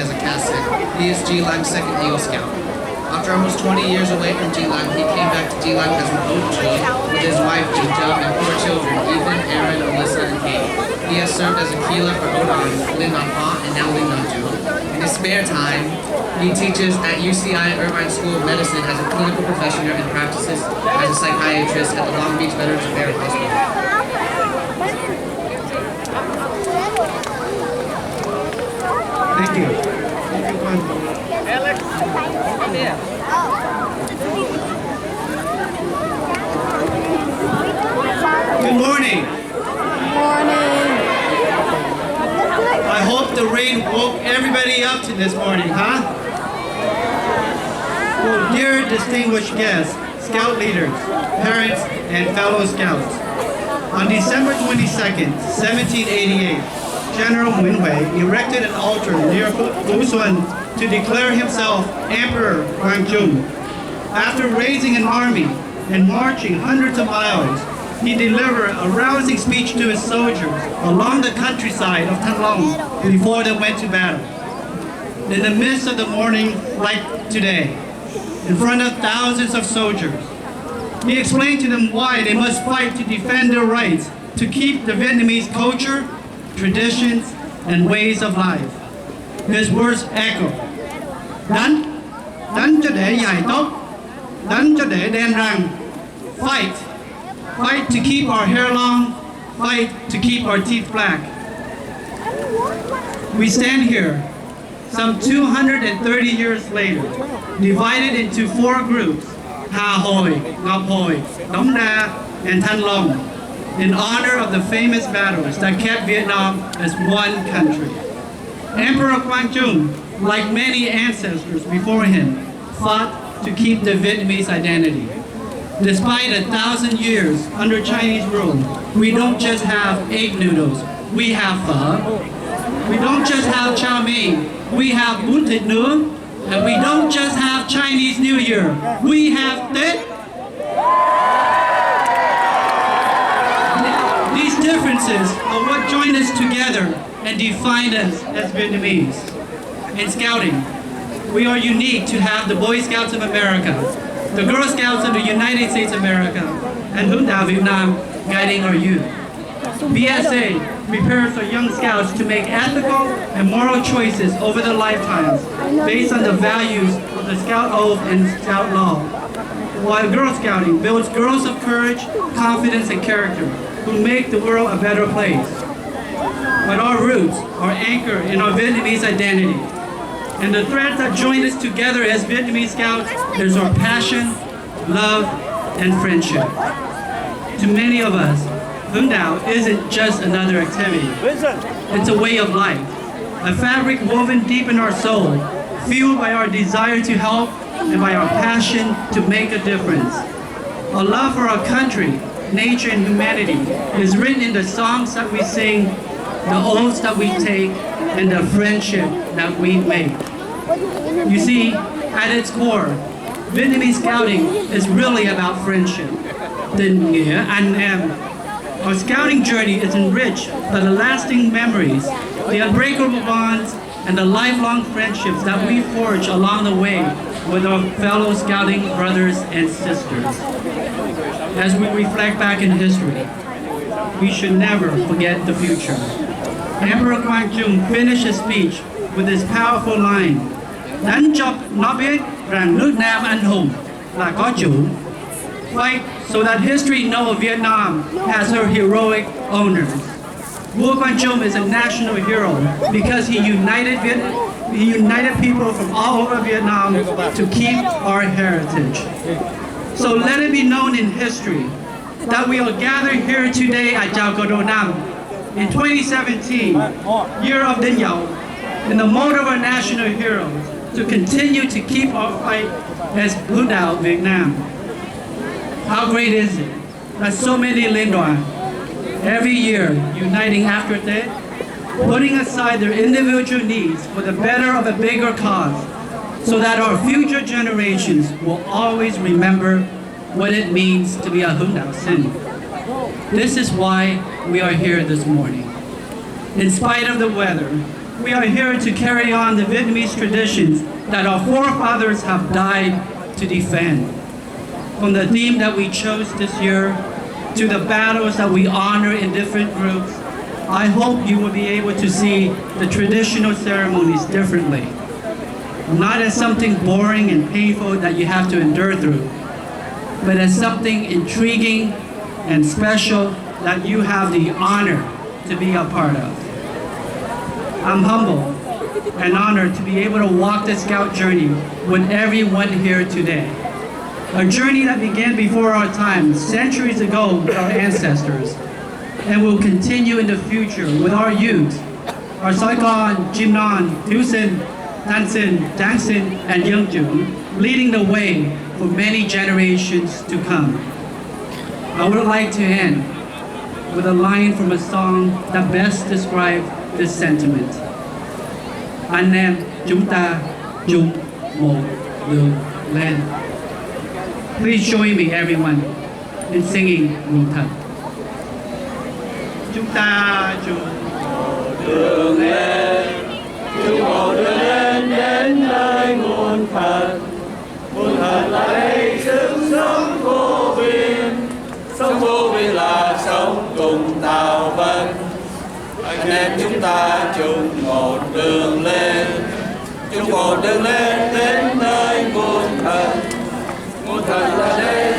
as a casket. He is G-Lang's second Eagle Scout. After almost 20 years away from G-Lang, he came back to G-Lang as an OG with his wife Jinja and 4 children, Ethan, Aaron, Alyssa, and Kate. He has served as a keeler for Odan, Lindan Pa, and now Lindan Ju. In his spare time, he teaches at UCI Irvine School of Medicine as a clinical professional and practices as a psychiatrist at the Long Beach Veterans Affairs Hospital. Thank you. Alex. Good morning. Good morning. I hope the rain woke everybody up to this morning, huh? Well, dear distinguished guests, Scout leaders, parents, and fellow Scouts, on December 22nd, 1788, General Minhui erected an altar near Fusuan to declare himself Emperor Guangzhou. After raising an army and marching hundreds of miles, he delivered a rousing speech to his soldiers along the countryside of Tanlong before they went to battle. In the midst of the morning like today, in front of thousands of soldiers, he explained to them why they must fight to defend their rights, to keep the Vietnamese culture, traditions, and ways of life. His words echo. Đánh cho để dài tóc, đánh cho để đen răng. Fight. Fight to keep our hair long, fight to keep our teeth black. We stand here, some 230 years later, divided into 4 groups, Hà Hồi, Ngọc Hồi, Đống Đa, and Thanh Long, in honor of the famous battles that kept Vietnam as one country. Emperor Quang Trung, like many ancestors before him, fought to keep the Vietnamese identity. Despite 1,000 years under Chinese rule, we don't just have egg noodles, we have pho. We don't just have chow mein, we have bún thịt nướng. And we don't just have Chinese New Year, we have Tết. These differences are what join us together and define us as Vietnamese. In Scouting, we are unique to have the Boy Scouts of America, the Girl Scouts of the United States of America, and Hung Dao Vietnam guiding our youth. BSA prepares our young scouts to make ethical and moral choices over their lifetimes based on the values of the Scout Oath and Scout Law, while Girl Scouting builds girls of courage, confidence, and character who make the world a better place. But our roots are anchored in our Vietnamese identity, and the threads that join us together as Vietnamese Scouts is our passion, love, and friendship. To many of us, Hung Dao isn't just another activity. It's a way of life, a fabric woven deep in our soul, fueled by our desire to help and by our passion to make a difference. Our love for our country, nature, and humanity is written in the songs that we sing, the oaths that we take, and the friendship that we make. You see, at its core, Vietnamese Scouting is really about friendship. Tình nghĩa anh em. Our scouting journey is enriched by the lasting memories, the unbreakable bonds, and the lifelong friendships that we forge along the way with our fellow scouting brothers and sisters. As we reflect back in history, we should never forget the future. Emperor Quang Trung finished his speech with this powerful line: Đánh cho nó biết rằng nước Nam anh hùng là có chủ. Fight so that history knows Vietnam has her heroic owners. Vua Quang Trung is a national hero because he united people from all over Vietnam to keep our heritage. So let it be known in history that we are gathered here today at Chao Co Dau Nam in 2017, year of Đinh Dậu, in the mode of our national heroes, to continue to keep our fight as Hung Dao Vietnam. How great is it that so many Liên đoàn every year uniting after Tết, putting aside their individual needs for the better of a bigger cause, so that our future generations will always remember what it means to be a Hung Dao Sin. This is why we are here this morning. In spite of the weather, We are here to carry on the Vietnamese traditions that our forefathers have died to defend. From the theme that we chose this year to the battles that we honor in different groups, I hope you will be able to see the traditional ceremonies differently. Not as something boring and painful that you have to endure through, but as something intriguing and special that you have the honor to be a part of. I'm humbled and honored to be able to walk the Scout journey with everyone here today. A journey that began before our time, centuries ago with our ancestors, and will continue in the future with our youth, our Saigon, Jimnon, Tusen, Tansin, Dangsin, and Yeongjun, leading the way for many generations to come. I would like to end with a line from a song that best describes this sentiment. Anh em chúng ta chung một đường lên. Please join me, everyone, in singing Nguồn Thật. Chúng ta chung một đường lên, chung một đường lên đến nơi nguồn thật. Nguồn thật là đây sức sống vô biên. Sống vô biên là sống cùng tạo vật. Anh em chúng ta chung một đường lên, chung một đường lên đến nơi nguồn thật. Nguồn thật là đây